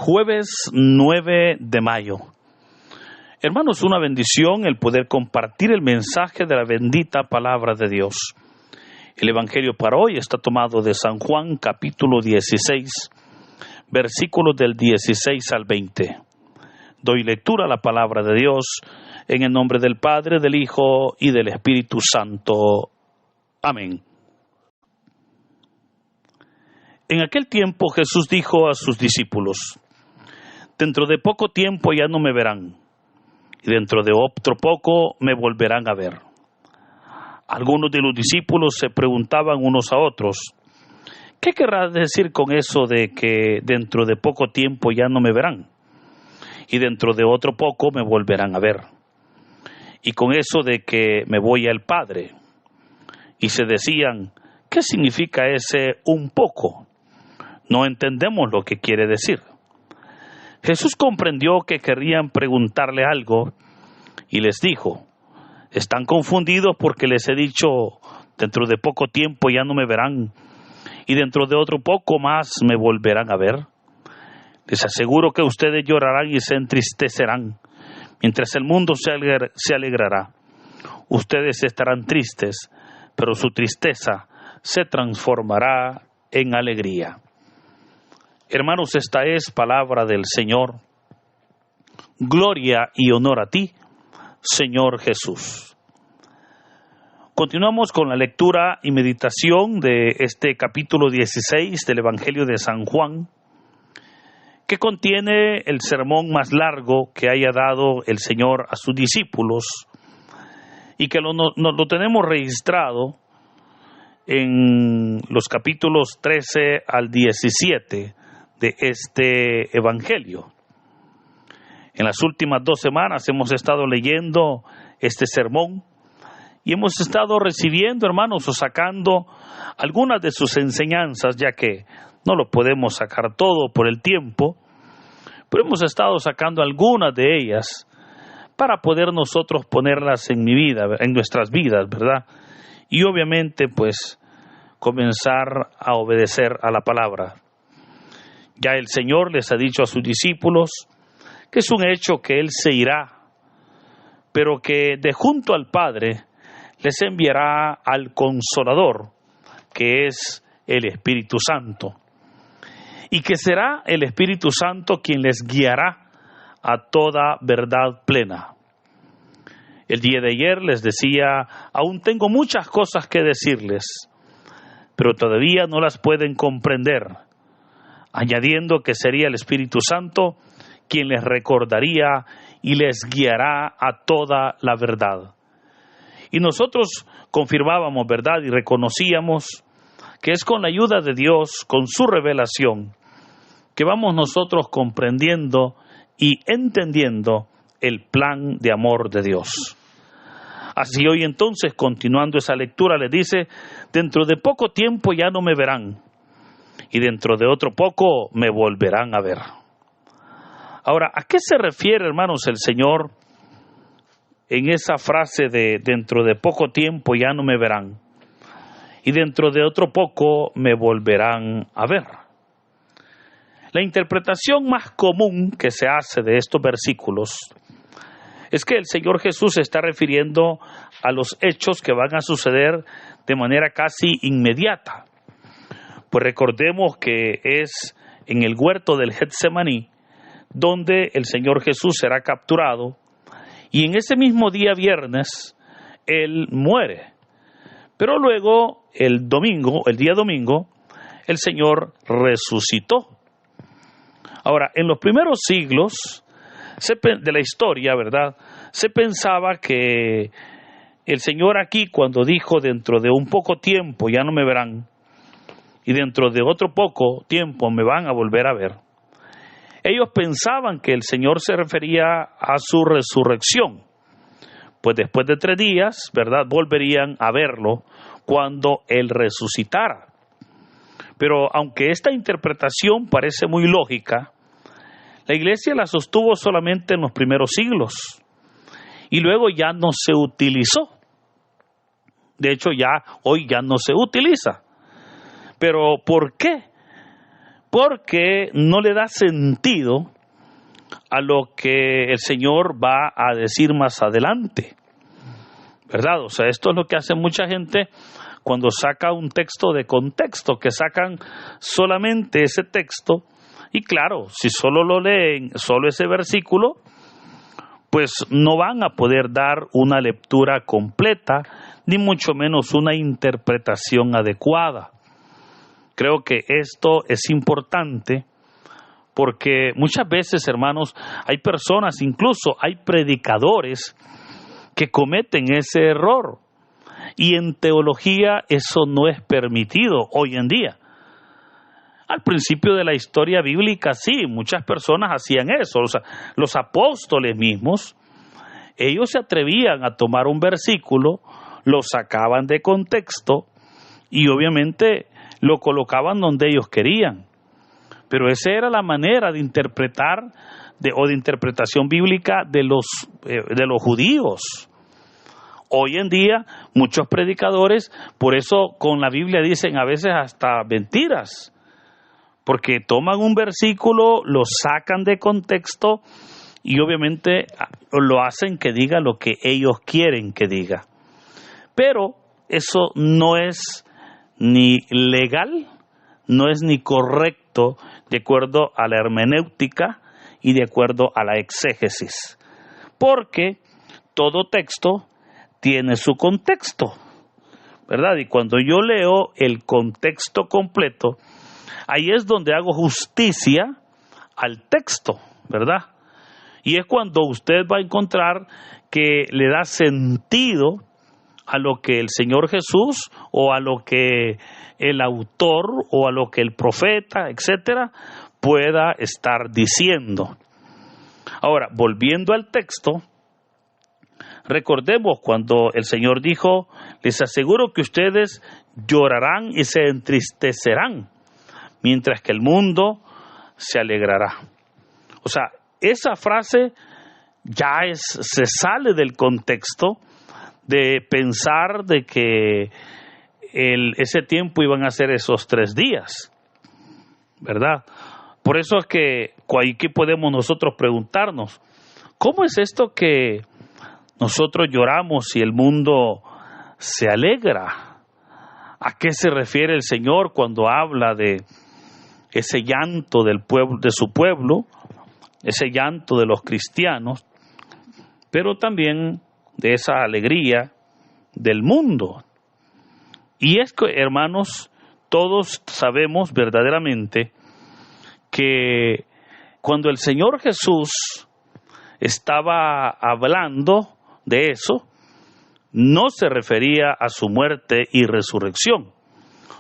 Jueves 9 de mayo. Hermanos, una bendición el poder compartir el mensaje de la bendita palabra de Dios. El evangelio para hoy está tomado de San Juan, capítulo 16, versículos del 16 al 20. Doy lectura a la palabra de Dios en el nombre del Padre, del Hijo y del Espíritu Santo. Amén. En aquel tiempo Jesús dijo a sus discípulos: dentro de poco tiempo ya no me verán, y dentro de otro poco me volverán a ver. Algunos de los discípulos se preguntaban unos a otros: ¿qué querrá decir con eso de que dentro de poco tiempo ya no me verán, y dentro de otro poco me volverán a ver? Y con eso de que me voy al Padre. Y se decían: ¿qué significa ese un poco? No entendemos lo que quiere decir. Jesús comprendió que querían preguntarle algo y les dijo: están confundidos porque les he dicho, dentro de poco tiempo ya no me verán, y dentro de otro poco más me volverán a ver. Les aseguro que ustedes llorarán y se entristecerán, mientras el mundo se alegrará. Ustedes estarán tristes, pero su tristeza se transformará en alegría. Hermanos, esta es palabra del Señor. Gloria y honor a ti, Señor Jesús. Continuamos con la lectura y meditación de este capítulo 16 del Evangelio de San Juan, que contiene el sermón más largo que haya dado el Señor a sus discípulos, y que lo tenemos registrado en los capítulos 13 al 17 de este Evangelio. En las últimas 2 semanas hemos estado leyendo este sermón y hemos estado recibiendo, hermanos, o sacando algunas de sus enseñanzas, ya que no lo podemos sacar todo por el tiempo, pero hemos estado sacando algunas de ellas para poder nosotros ponerlas en mi vida, en nuestras vidas, ¿verdad? Y obviamente, pues, comenzar a obedecer a la palabra. Ya el Señor les ha dicho a sus discípulos que es un hecho que Él se irá, pero que de junto al Padre les enviará al Consolador, que es el Espíritu Santo, y que será el Espíritu Santo quien les guiará a toda verdad plena. El día de ayer les decía: aún tengo muchas cosas que decirles, pero todavía no las pueden comprender, añadiendo que sería el Espíritu Santo quien les recordaría y les guiará a toda la verdad. Y nosotros confirmábamos, ¿verdad?, y reconocíamos que es con la ayuda de Dios, con su revelación, que vamos nosotros comprendiendo y entendiendo el plan de amor de Dios. Así hoy entonces, continuando esa lectura, le dice: dentro de poco tiempo ya no me verán, y dentro de otro poco me volverán a ver. Ahora, ¿a qué se refiere, hermanos, el Señor en esa frase de dentro de poco tiempo ya no me verán, y dentro de otro poco me volverán a ver? La interpretación más común que se hace de estos versículos es que el Señor Jesús se está refiriendo a los hechos que van a suceder de manera casi inmediata. Pues recordemos que es en el huerto del Getsemaní donde el Señor Jesús será capturado, y en ese mismo día viernes Él muere. Pero luego el día domingo, el Señor resucitó. Ahora, en los primeros siglos de la historia, ¿verdad?, se pensaba que el Señor aquí, cuando dijo dentro de un poco tiempo ya no me verán, y dentro de otro poco tiempo me van a volver a ver, ellos pensaban que el Señor se refería a su resurrección, pues después de 3 días, ¿verdad?, volverían a verlo cuando Él resucitara. Pero aunque esta interpretación parece muy lógica, la Iglesia la sostuvo solamente en los primeros siglos y luego ya no se utilizó. De hecho, hoy ya no se utiliza. ¿Pero por qué? porque no le da sentido a lo que el Señor va a decir más adelante, ¿verdad? O sea, esto es lo que hace mucha gente cuando saca un texto de contexto, que sacan solamente ese texto, y claro, si solo lo leen, solo ese versículo, pues no van a poder dar una lectura completa, ni mucho menos una interpretación adecuada. Creo que esto es importante porque muchas veces, hermanos, hay personas, incluso hay predicadores que cometen ese error. Y en teología eso no es permitido hoy en día. Al principio de la historia bíblica sí, muchas personas hacían eso. O sea, los apóstoles mismos, ellos se atrevían a tomar un versículo, lo sacaban de contexto y obviamente lo colocaban donde ellos querían. Pero esa era la manera de interpretar o de interpretación bíblica de los judíos. Hoy en día muchos predicadores, por eso con la Biblia dicen a veces hasta mentiras, porque toman un versículo, lo sacan de contexto y obviamente lo hacen que diga lo que ellos quieren que diga. Pero eso no es ni legal, no es ni correcto de acuerdo a la hermenéutica y de acuerdo a la exégesis, porque todo texto tiene su contexto, ¿verdad? Y cuando yo leo el contexto completo, ahí es donde hago justicia al texto, ¿verdad? Y es cuando usted va a encontrar que le da sentido a lo que el Señor Jesús o a lo que el autor o a lo que el profeta, etcétera, pueda estar diciendo. Ahora, volviendo al texto, recordemos cuando el Señor dijo, les aseguro que ustedes llorarán y se entristecerán, mientras que el mundo se alegrará. O sea, esa frase ya se sale del contexto de pensar de que ese tiempo iban a ser esos 3 días, ¿verdad? Por eso es que aquí podemos nosotros preguntarnos, ¿cómo es esto que nosotros lloramos y el mundo se alegra? ¿A qué se refiere el Señor cuando habla de ese llanto del pueblo, de su pueblo, ese llanto de los cristianos, pero también de esa alegría del mundo? Y es que, hermanos, todos sabemos verdaderamente que cuando el Señor Jesús estaba hablando de eso, no se refería a su muerte y resurrección,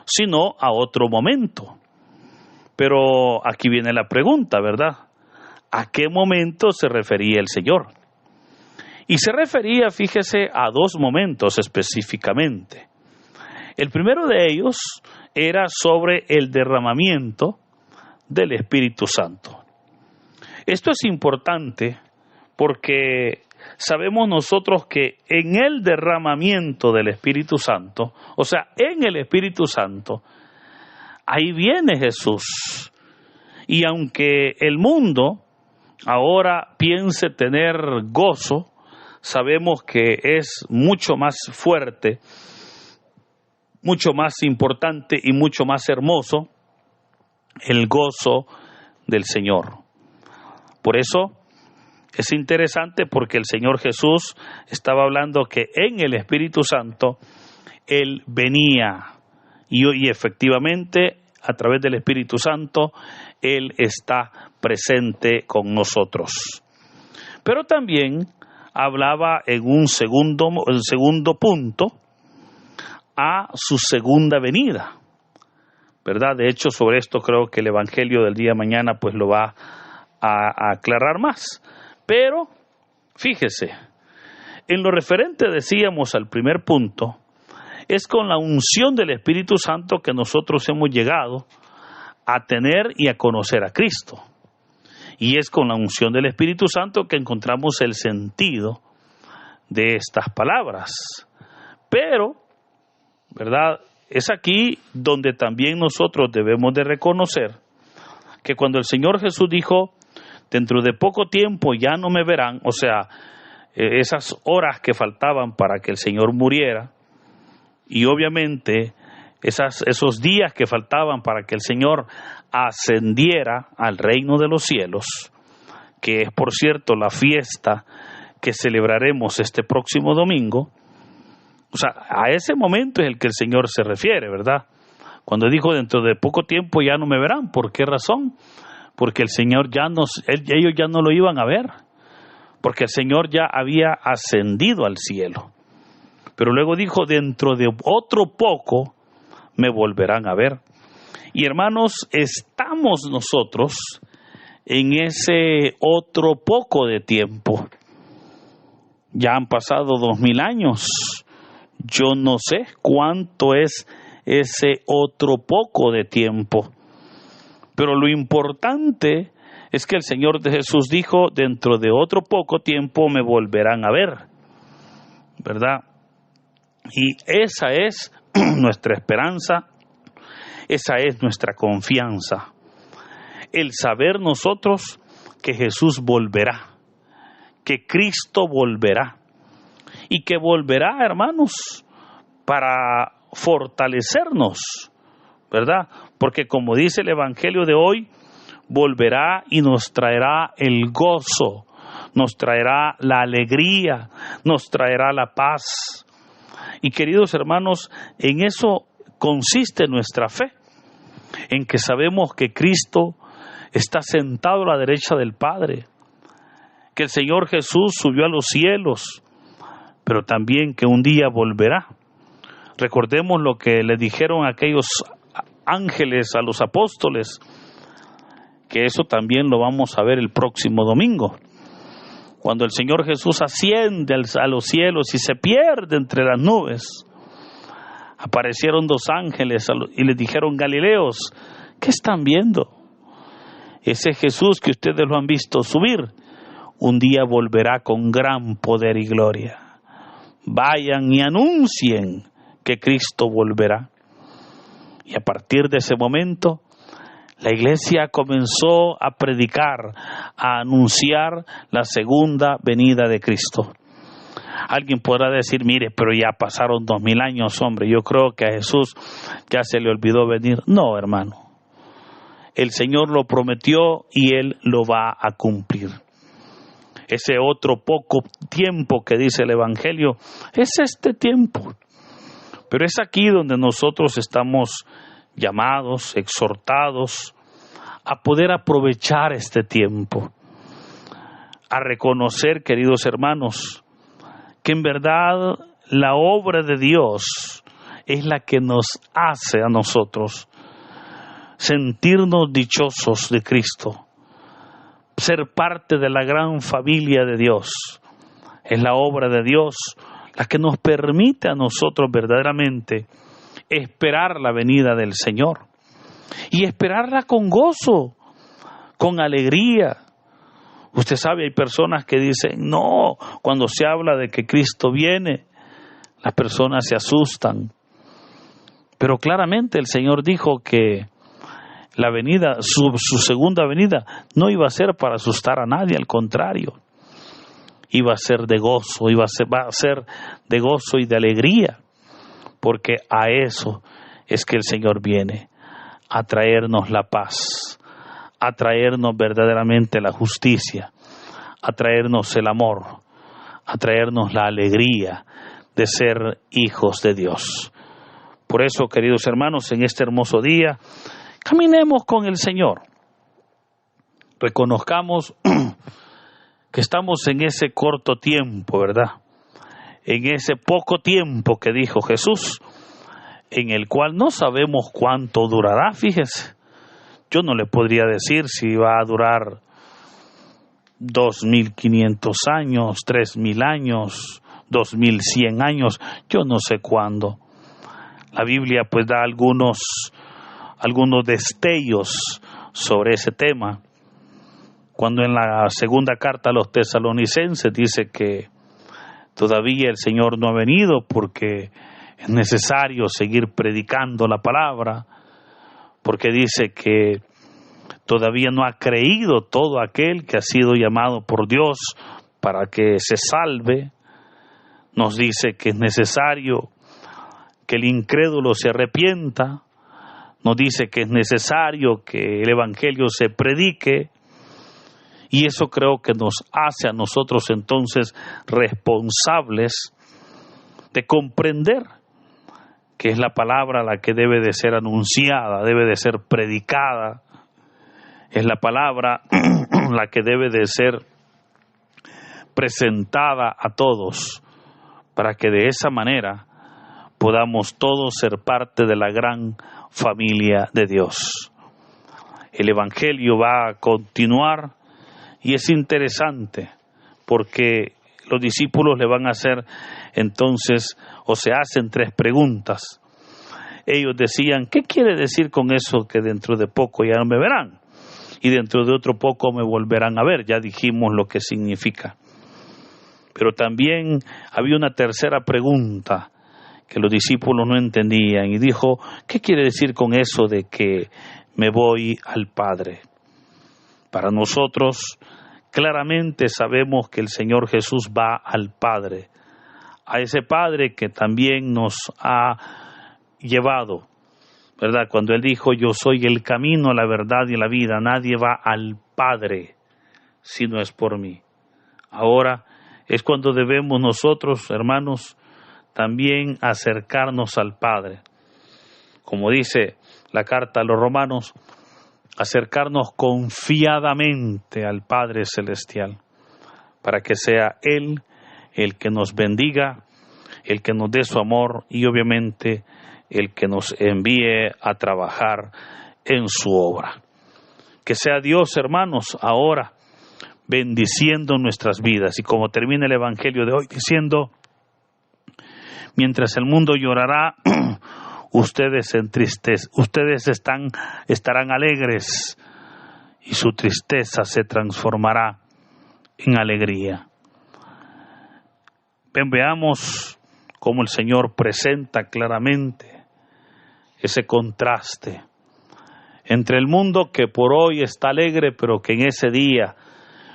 sino a otro momento. Pero aquí viene la pregunta, ¿verdad? ¿A qué momento se refería el Señor? Y se refería, fíjese, a 2 momentos específicamente. El primero de ellos era sobre el derramamiento del Espíritu Santo. Esto es importante porque sabemos nosotros que en el derramamiento del Espíritu Santo, o sea, en el Espíritu Santo, ahí viene Jesús. Y aunque el mundo ahora piense tener gozo, sabemos que es mucho más fuerte, mucho más importante y mucho más hermoso el gozo del Señor. Por eso es interesante porque el Señor Jesús estaba hablando que en el Espíritu Santo Él venía y efectivamente a través del Espíritu Santo Él está presente con nosotros. Pero también hablaba en un segundo punto a su segunda venida, ¿verdad? De hecho, sobre esto creo que el Evangelio del día de mañana pues lo va a aclarar más. Pero, fíjese, en lo referente, decíamos al primer punto, es con la unción del Espíritu Santo que nosotros hemos llegado a tener y a conocer a Cristo. Y es con la unción del Espíritu Santo que encontramos el sentido de estas palabras. Pero, ¿verdad? Es aquí donde también nosotros debemos de reconocer que cuando el Señor Jesús dijo, dentro de poco tiempo ya no me verán, o sea, esas horas que faltaban para que el Señor muriera, y obviamente esos días que faltaban para que el Señor ascendiera al reino de los cielos, que es por cierto la fiesta que celebraremos este próximo domingo. O sea, a ese momento es el que el Señor se refiere, ¿verdad? Cuando dijo dentro de poco tiempo ya no me verán. ¿Por qué razón? Porque el Señor ellos ya no lo iban a ver, porque el Señor ya había ascendido al cielo. Pero luego dijo, dentro de otro poco me volverán a ver. Y hermanos, estamos nosotros en ese otro poco de tiempo. Ya han pasado 2000 años. Yo no sé cuánto es ese otro poco de tiempo. Pero lo importante es que el Señor de Jesús dijo, dentro de otro poco tiempo me volverán a ver, ¿verdad? Y esa es nuestra esperanza, esa es nuestra confianza. El saber nosotros que Jesús volverá, que Cristo volverá, y que volverá, hermanos, para fortalecernos, ¿verdad? Porque como dice el Evangelio de hoy, volverá y nos traerá el gozo, nos traerá la alegría, nos traerá la paz. Y queridos hermanos, en eso consiste nuestra fe, en que sabemos que Cristo está sentado a la derecha del Padre, que el Señor Jesús subió a los cielos, pero también que un día volverá. Recordemos lo que le dijeron aquellos ángeles a los apóstoles, que eso también lo vamos a ver el próximo domingo. Cuando el Señor Jesús asciende a los cielos y se pierde entre las nubes, aparecieron dos ángeles y les dijeron, Galileos, ¿qué están viendo? Ese Jesús que ustedes lo han visto subir, un día volverá con gran poder y gloria. Vayan y anuncien que Cristo volverá. Y a partir de ese momento, la iglesia comenzó a predicar, a anunciar la segunda venida de Cristo. Alguien podrá decir, mire, pero ya pasaron 2000 años, hombre, yo creo que a Jesús ya se le olvidó venir. No, hermano. El Señor lo prometió y Él lo va a cumplir. Ese otro poco tiempo que dice el Evangelio, es este tiempo. Pero es aquí donde nosotros estamos llamados, exhortados a poder aprovechar este tiempo, a reconocer, queridos hermanos, que en verdad la obra de Dios es la que nos hace a nosotros sentirnos dichosos de Cristo, ser parte de la gran familia de Dios. Es la obra de Dios la que nos permite a nosotros verdaderamente esperar la venida del Señor y esperarla con gozo, con alegría. Usted sabe, hay personas que dicen, no, cuando se habla de que Cristo viene, las personas se asustan. Pero claramente el Señor dijo que la venida, su segunda venida, no iba a ser para asustar a nadie, al contrario. Iba a ser de gozo, va a ser de gozo y de alegría, porque a eso es que el Señor viene, a traernos la paz, a traernos verdaderamente la justicia, a traernos el amor, a traernos la alegría de ser hijos de Dios. Por eso, queridos hermanos, en este hermoso día, caminemos con el Señor, reconozcamos que estamos en ese corto tiempo, ¿verdad? En ese poco tiempo que dijo Jesús, en el cual no sabemos cuánto durará, fíjese. Yo no le podría decir si va a durar 2500 años, 3000 años, 2100 años, yo no sé cuándo. La Biblia pues da algunos destellos sobre ese tema. Cuando en la segunda carta a los tesalonicenses dice que todavía el Señor no ha venido porque es necesario seguir predicando la palabra, porque dice que todavía no ha creído todo aquel que ha sido llamado por Dios para que se salve. Nos dice que es necesario que el incrédulo se arrepienta. Nos dice que es necesario que el evangelio se predique. Y eso creo que nos hace a nosotros entonces responsables de comprender que es la palabra la que debe de ser anunciada, debe de ser predicada. Es la palabra la que debe de ser presentada a todos, para que de esa manera podamos todos ser parte de la gran familia de Dios. El evangelio va a continuar y es interesante porque los discípulos le van a hacer entonces, o se hacen 3 preguntas. Ellos decían, ¿qué quiere decir con eso que dentro de poco ya no me verán? Y dentro de otro poco me volverán a ver. Ya dijimos lo que significa. Pero también había una tercera pregunta que los discípulos no entendían y dijo, ¿qué quiere decir con eso de que me voy al Padre? Para nosotros, claramente sabemos que el Señor Jesús va al Padre, a ese Padre que también nos ha llevado, ¿verdad? Cuando Él dijo, yo soy el camino, la verdad y la vida, nadie va al Padre si no es por mí. Ahora es cuando debemos nosotros, hermanos, también acercarnos al Padre. Como dice la carta a los Romanos, acercarnos confiadamente al Padre Celestial, para que sea Él el que nos bendiga, el que nos dé su amor y obviamente el que nos envíe a trabajar en su obra. Que sea Dios, hermanos, ahora bendiciendo nuestras vidas. Y como termina el Evangelio de hoy diciendo, mientras el mundo llorará, ustedes estarán alegres y su tristeza se transformará en alegría. Veamos cómo el Señor presenta claramente ese contraste entre el mundo que por hoy está alegre, pero que en ese día,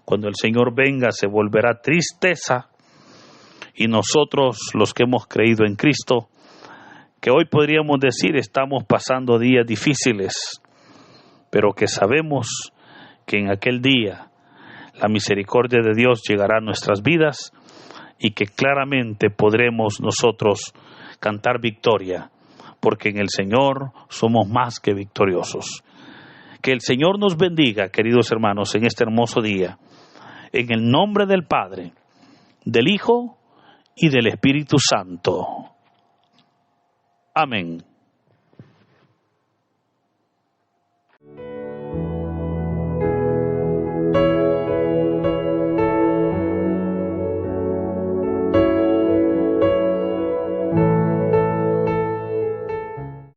cuando el Señor venga, se volverá tristeza, y nosotros, los que hemos creído en Cristo, que hoy podríamos decir estamos pasando días difíciles, pero que sabemos que en aquel día la misericordia de Dios llegará a nuestras vidas y que claramente podremos nosotros cantar victoria, porque en el Señor somos más que victoriosos. Que el Señor nos bendiga, queridos hermanos, en este hermoso día, en el nombre del Padre, del Hijo y del Espíritu Santo. Amén.